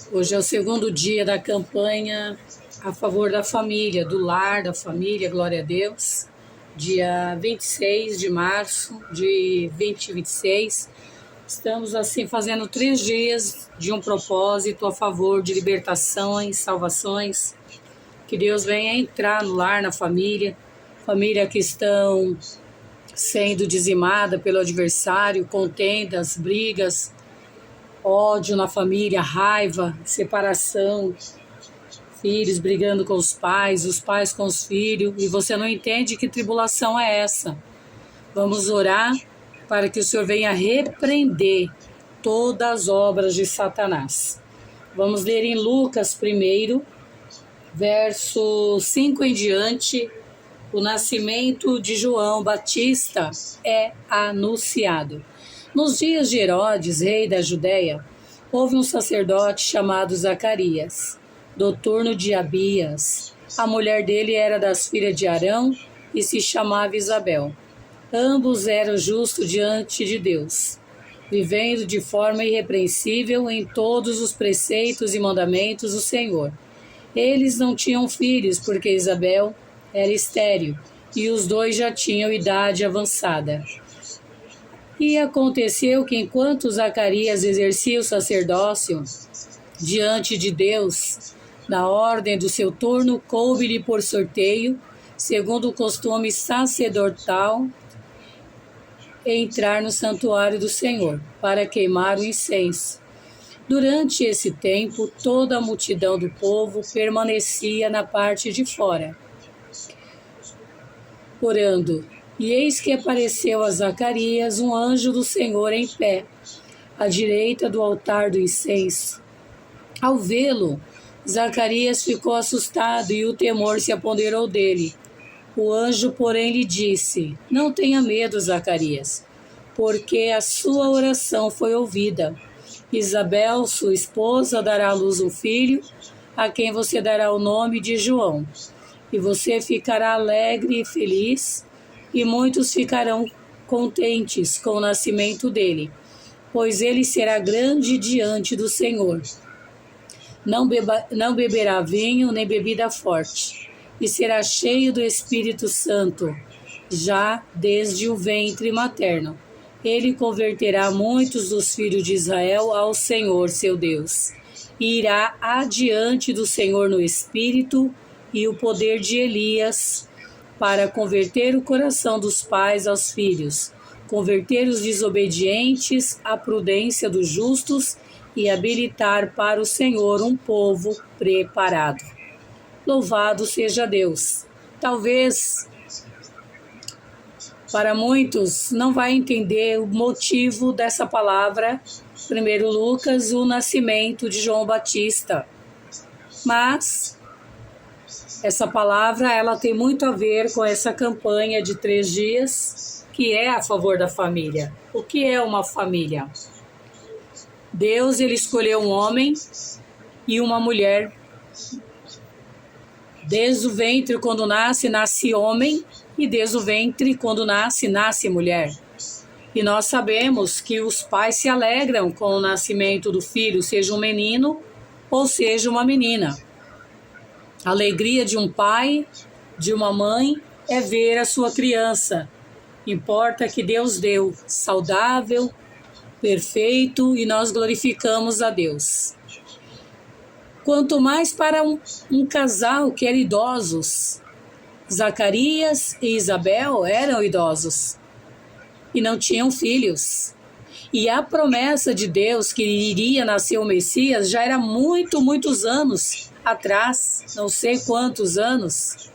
Hoje é o segundo dia da campanha a favor da família, do lar, da família, glória a Deus. Dia 26 de março de 2026. Estamos assim fazendo 3 dias de um propósito a favor de libertações, salvações. Que Deus venha entrar no lar, na família que estão sendo dizimada pelo adversário, contendas, brigas, ódio na família, raiva, separação, filhos brigando com os pais com os filhos, e você não entende que tribulação é essa. Vamos orar para que o Senhor venha repreender todas as obras de Satanás. Vamos ler em Lucas 1, verso 5 em diante. O nascimento de João Batista é anunciado. Nos dias de Herodes, rei da Judéia, houve um sacerdote chamado Zacarias, do turno de Abias. A mulher dele era das filhas de Arão e se chamava Isabel. Ambos eram justos diante de Deus, vivendo de forma irrepreensível em todos os preceitos e mandamentos do Senhor. Eles não tinham filhos, porque Isabel era estéril, e os dois já tinham idade avançada. E aconteceu que, enquanto Zacarias exercia o sacerdócio diante de Deus, na ordem do seu turno, coube-lhe por sorteio, segundo o costume sacerdotal, entrar no santuário do Senhor, para queimar o incenso. Durante esse tempo, toda a multidão do povo permanecia na parte de fora, orando. E eis que apareceu a Zacarias um anjo do Senhor em pé, à direita do altar do incenso. Ao vê-lo, Zacarias ficou assustado e o temor se apoderou dele. O anjo, porém, lhe disse: Não tenha medo, Zacarias, porque a sua oração foi ouvida. Isabel, sua esposa, dará à luz um filho, a quem você dará o nome de João. E você ficará alegre e feliz, e muitos ficarão contentes com o nascimento dele, pois ele será grande diante do Senhor. Não beberá vinho nem bebida forte, e será cheio do Espírito Santo, já desde o ventre materno. Ele converterá muitos dos filhos de Israel ao Senhor, seu Deus, e irá adiante do Senhor no Espírito e o poder de Elias, para converter o coração dos pais aos filhos, converter os desobedientes à prudência dos justos e habilitar para o Senhor um povo preparado. Louvado seja Deus. Talvez para muitos não vai entender o motivo dessa palavra, 1 Lucas, o nascimento de João Batista. Mas essa palavra, ela tem muito a ver com essa campanha de 3 dias, que é a favor da família. O que é uma família? Deus, ele escolheu um homem e uma mulher. Desde o ventre, quando nasce homem, e desde o ventre, quando nasce mulher. E nós sabemos que os pais se alegram com o nascimento do filho, seja um menino ou seja uma menina. A alegria de um pai, de uma mãe, é ver a sua criança. Importa que Deus deu, saudável, perfeito, e nós glorificamos a Deus. Quanto mais para um casal que era idosos. Zacarias e Isabel eram idosos e não tinham filhos. E a promessa de Deus que iria nascer o Messias já era muitos anos atrás, não sei quantos anos,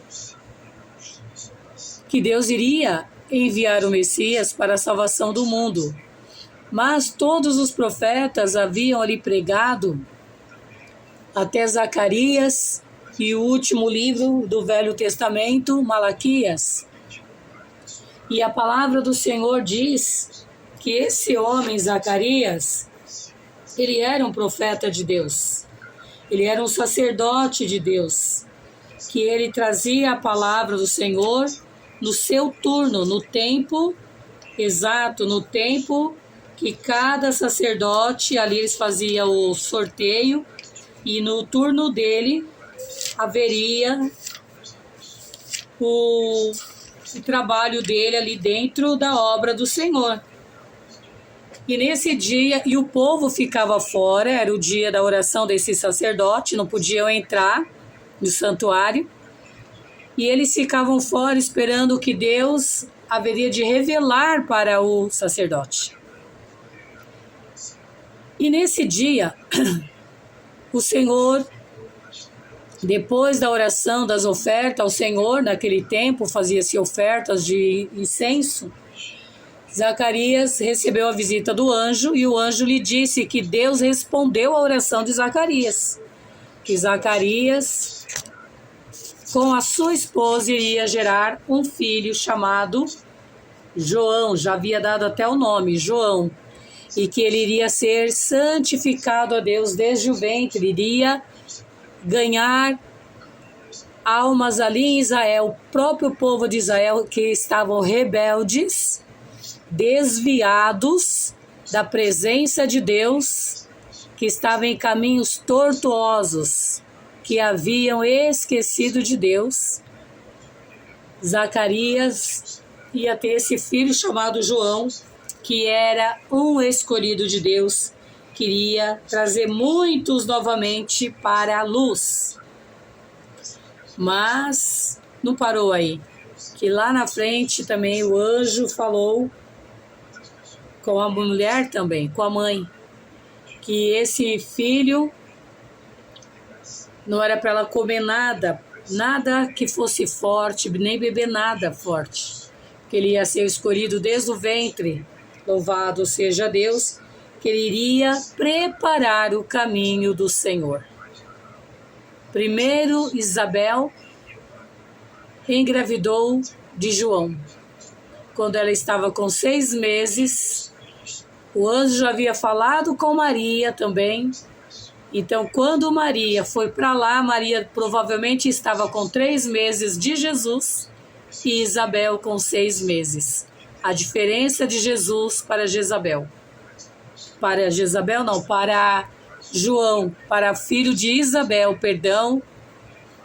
que Deus iria enviar o Messias para a salvação do mundo. Mas todos os profetas haviam ali pregado, até Zacarias e o último livro do Velho Testamento, Malaquias. E a palavra do Senhor diz que esse homem, Zacarias, ele era um profeta de Deus. Ele era um sacerdote de Deus, que ele trazia a palavra do Senhor no seu turno, no tempo exato, no tempo que cada sacerdote, ali eles faziam o sorteio, e no turno dele haveria o trabalho dele ali dentro da obra do Senhor. E nesse dia, e o povo ficava fora, era o dia da oração desse sacerdote, não podiam entrar no santuário, e eles ficavam fora esperando que Deus haveria de revelar para o sacerdote. E nesse dia, o Senhor, depois da oração das ofertas ao Senhor, naquele tempo fazia-se ofertas de incenso, Zacarias recebeu a visita do anjo e o anjo lhe disse que Deus respondeu à oração de Zacarias, que Zacarias, com a sua esposa, iria gerar um filho chamado João, já havia dado até o nome, João, e que ele iria ser santificado a Deus desde o ventre, iria ganhar almas ali em Israel, o próprio povo de Israel que estavam rebeldes, desviados da presença de Deus, que estavam em caminhos tortuosos, que haviam esquecido de Deus. Zacarias ia ter esse filho chamado João, que era um escolhido de Deus, queria trazer muitos novamente para a luz. Mas não parou aí, que lá na frente também o anjo falou com a mulher também, com a mãe, que esse filho não era para ela comer nada que fosse forte, nem beber nada forte, que ele ia ser escolhido desde o ventre, louvado seja Deus, que ele iria preparar o caminho do Senhor. Primeiro, Isabel engravidou de João. Quando ela estava com 6 meses, o anjo já havia falado com Maria também. Então, quando Maria foi para lá, Maria provavelmente estava com 3 meses de Jesus e Isabel com 6 meses. A diferença de Jesus para Jezabel. Para Jezabel não, para João, para filho de Isabel, perdão.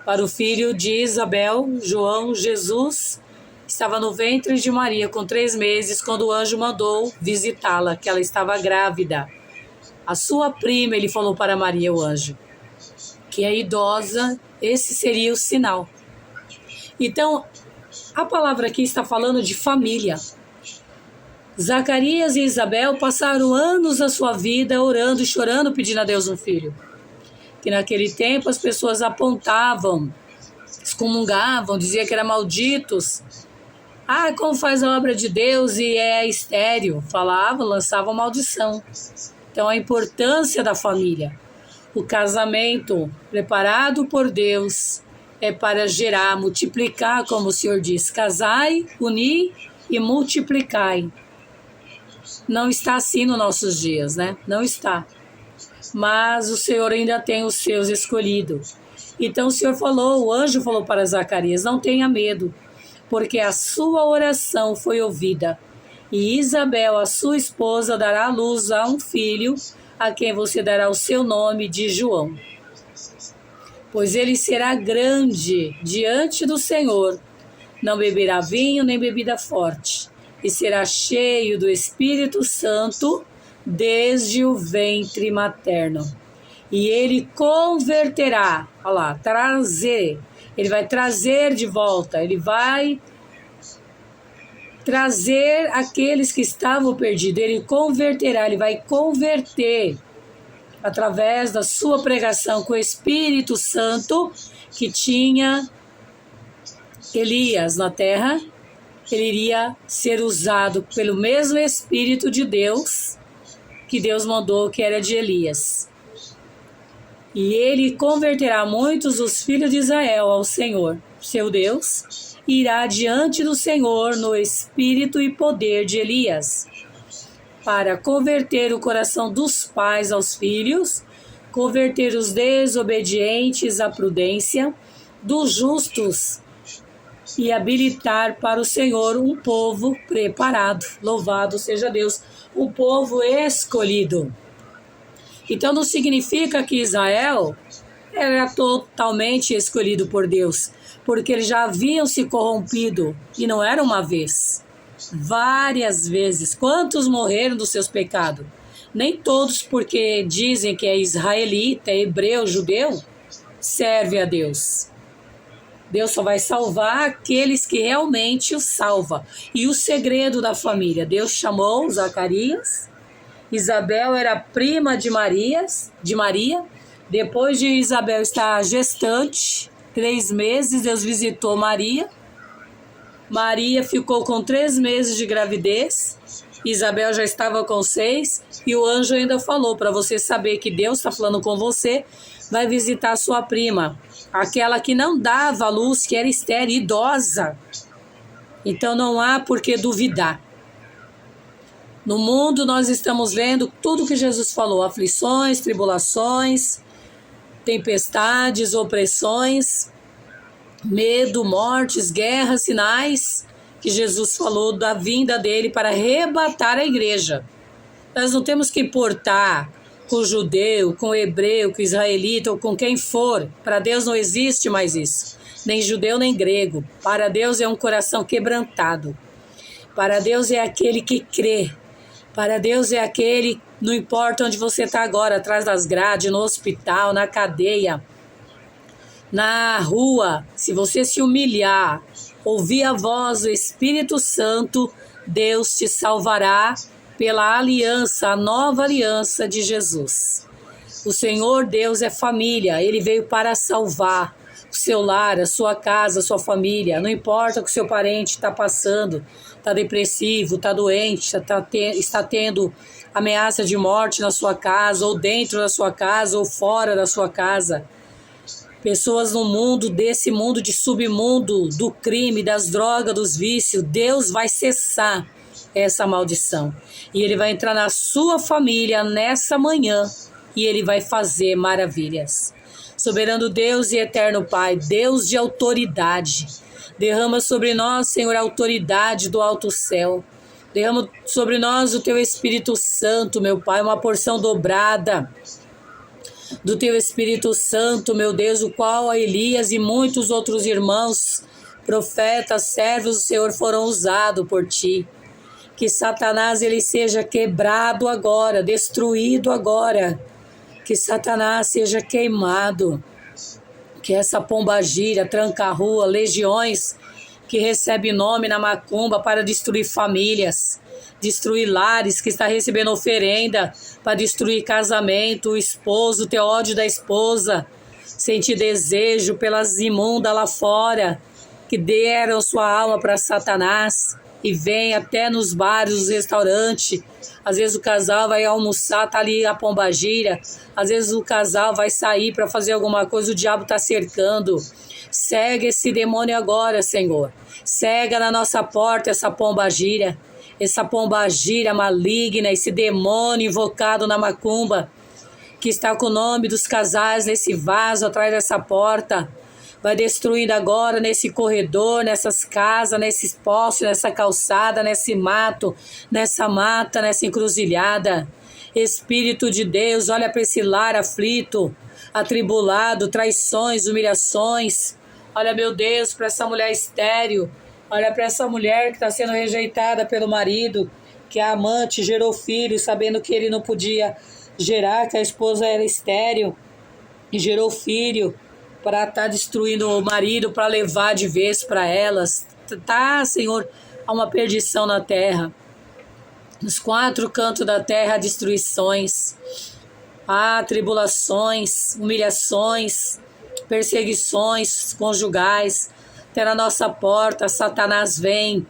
Para o filho de Isabel, João, Jesus, estava no ventre de Maria com 3 meses, quando o anjo mandou visitá-la, que ela estava grávida. A sua prima, ele falou para Maria, o anjo, que é idosa, esse seria o sinal. Então, a palavra aqui está falando de família. Zacarias e Isabel passaram anos da sua vida orando e chorando, pedindo a Deus um filho. Que naquele tempo as pessoas apontavam, excomungavam, diziam que eram malditos. Ah, como faz a obra de Deus e é estéril. Falavam, lançavam maldição. Então, a importância da família. O casamento preparado por Deus é para gerar, multiplicar, como o Senhor diz. Casai, unir e multiplicai. Não está assim nos nossos dias, né? Não está. Mas o Senhor ainda tem os seus escolhidos. Então o Senhor falou, o anjo falou para Zacarias, não tenha medo, porque a sua oração foi ouvida. E Isabel, a sua esposa, dará à luz a um filho, a quem você dará o seu nome de João. Pois ele será grande diante do Senhor, não beberá vinho nem bebida forte, e será cheio do Espírito Santo desde o ventre materno. E ele converterá, olha lá, trazer, ele vai trazer de volta, ele vai trazer aqueles que estavam perdidos, ele converterá, ele vai converter através da sua pregação com o Espírito Santo que tinha Elias na terra. Ele iria ser usado pelo mesmo Espírito de Deus que Deus mandou, que era de Elias. E ele converterá muitos dos filhos de Israel ao Senhor, seu Deus, e irá diante do Senhor no espírito e poder de Elias, para converter o coração dos pais aos filhos, converter os desobedientes à prudência, dos justos, e habilitar para o Senhor um povo preparado. Louvado seja Deus, um povo escolhido. Então não significa que Israel era totalmente escolhido por Deus, porque eles já haviam se corrompido, e não era uma vez, várias vezes. Quantos morreram dos seus pecados? Nem todos, porque dizem que é israelita, hebreu, judeu, serve a Deus. Deus só vai salvar aqueles que realmente o salva. E o segredo da família, Deus chamou Zacarias, Isabel era prima de Maria. Depois de Isabel estar gestante, 3 meses, Deus visitou Maria. Maria ficou com 3 meses de gravidez. Isabel já estava com 6. E o anjo ainda falou, para você saber que Deus está falando com você, vai visitar sua prima, aquela que não dava luz, que era estéril, idosa. Então não há por que duvidar. No mundo nós estamos vendo tudo que Jesus falou, aflições, tribulações, tempestades, opressões, medo, mortes, guerras, sinais, que Jesus falou da vinda dele para arrebatar a igreja. Nós não temos que importar com o judeu, com o hebreu, com o israelita ou com quem for. Para Deus não existe mais isso, nem judeu nem grego. Para Deus é um coração quebrantado. Para Deus é aquele que crê. Para Deus é aquele, não importa onde você está agora, atrás das grades, no hospital, na cadeia, na rua, se você se humilhar, ouvir a voz do Espírito Santo, Deus te salvará pela aliança, a nova aliança de Jesus. O Senhor Deus é família, Ele veio para salvar o seu lar, a sua casa, a sua família. Não importa o que o seu parente está passando, está depressivo, está doente, está tendo ameaça de morte na sua casa, ou dentro da sua casa, ou fora da sua casa. Pessoas no mundo, desse mundo de submundo, do crime, das drogas, dos vícios, Deus vai cessar essa maldição. E Ele vai entrar na sua família nessa manhã e Ele vai fazer maravilhas. Soberano Deus e eterno Pai, Deus de autoridade, derrama sobre nós, Senhor, a autoridade do alto céu. Derrama sobre nós o Teu Espírito Santo, meu Pai, uma porção dobrada do Teu Espírito Santo, meu Deus, o qual a Elias e muitos outros irmãos, profetas, servos do Senhor foram usados por Ti. Que Satanás ele seja quebrado agora, destruído agora. Que Satanás seja queimado. Que essa pombagira, tranca-rua, legiões que recebe nome na macumba para destruir famílias, destruir lares, que está recebendo oferenda para destruir casamento, o esposo, ter ódio da esposa, sentir desejo pelas imundas lá fora, que deram sua alma para Satanás e vem até nos bares, nos restaurantes. Às vezes o casal vai almoçar, tá ali a pombagira. Às vezes o casal vai sair para fazer alguma coisa, o diabo está cercando. Segue esse demônio agora, Senhor. Cega na nossa porta essa pombagira maligna, esse demônio invocado na macumba, que está com o nome dos casais nesse vaso atrás dessa porta. Vai destruindo agora nesse corredor, nessas casas, nesses postes, nessa calçada, nesse mato, nessa mata, nessa encruzilhada. Espírito de Deus, olha para esse lar aflito, atribulado, traições, humilhações. Olha, meu Deus, para essa mulher estéril. Olha para essa mulher que está sendo rejeitada pelo marido, que a amante gerou filho, sabendo que ele não podia gerar, que a esposa era estéril, e gerou filho para estar destruindo o marido, para levar de vez para elas. Tá, Senhor, há uma perdição na terra. Nos 4 cantos da terra, destruições. Há tribulações, humilhações, perseguições conjugais. Até na nossa porta, Satanás vem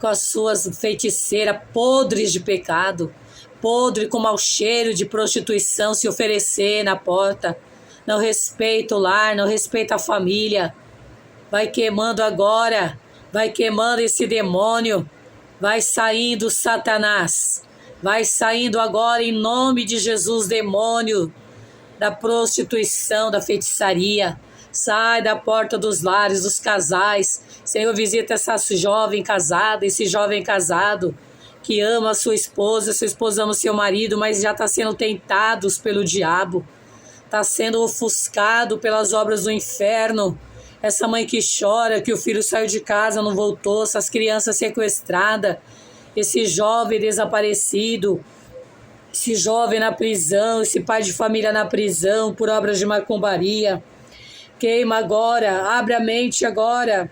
com as suas feiticeiras podres de pecado, podre com mau cheiro de prostituição, se oferecer na porta. Não respeita o lar, não respeita a família. Vai queimando agora, vai queimando esse demônio. Vai saindo, Satanás. Vai saindo agora em nome de Jesus, demônio da prostituição, da feitiçaria. Sai da porta dos lares, dos casais. Senhor, visita essa jovem casada, esse jovem casado que ama a sua esposa ama o seu marido, mas já está sendo tentados pelo diabo, está sendo ofuscado pelas obras do inferno. Essa mãe que chora, que o filho saiu de casa, não voltou, essas crianças sequestradas, esse jovem desaparecido, esse jovem na prisão, esse pai de família na prisão por obras de macumbaria. Queima agora, abre a mente agora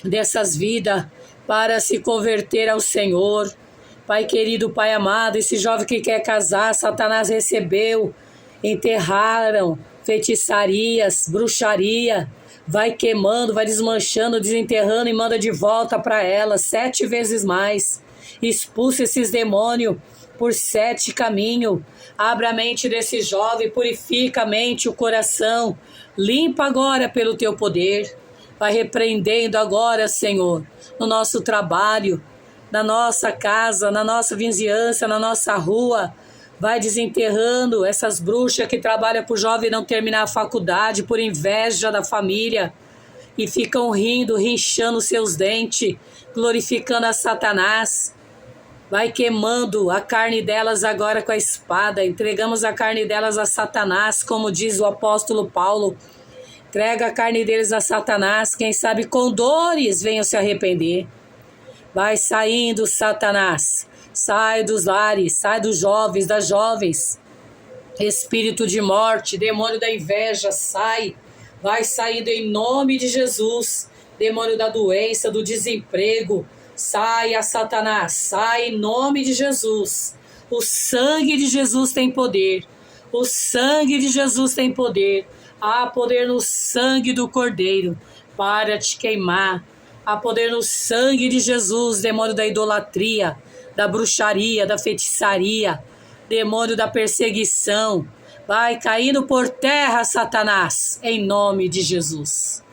dessas vidas para se converter ao Senhor. Pai querido, Pai amado, esse jovem que quer casar, Satanás recebeu, enterraram feitiçarias, bruxaria, vai queimando, vai desmanchando, desenterrando e manda de volta para ela 7 vezes mais. Expulsa esses demônios por 7 caminhos. Abre a mente desse jovem, purifica a mente, o coração. Limpa agora pelo teu poder. Vai repreendendo agora, Senhor, no nosso trabalho, na nossa casa, na nossa vizinhança, na nossa rua. Vai desenterrando essas bruxas que trabalham para o jovem não terminar a faculdade por inveja da família e ficam rindo, rinchando seus dentes, glorificando a Satanás. Vai queimando a carne delas agora com a espada. Entregamos a carne delas a Satanás, como diz o apóstolo Paulo. Entrega a carne deles a Satanás, quem sabe com dores venham se arrepender. Vai saindo, Satanás. Sai dos lares, sai dos jovens, das jovens. Espírito de morte, demônio da inveja, sai. Vai saindo em nome de Jesus. Demônio da doença, do desemprego. Sai a Satanás, sai em nome de Jesus. O sangue de Jesus tem poder. O sangue de Jesus tem poder. Há poder no sangue do Cordeiro para te queimar. Há poder no sangue de Jesus, demônio da idolatria, da bruxaria, da feitiçaria, demônio da perseguição. Vai caindo por terra, Satanás, em nome de Jesus.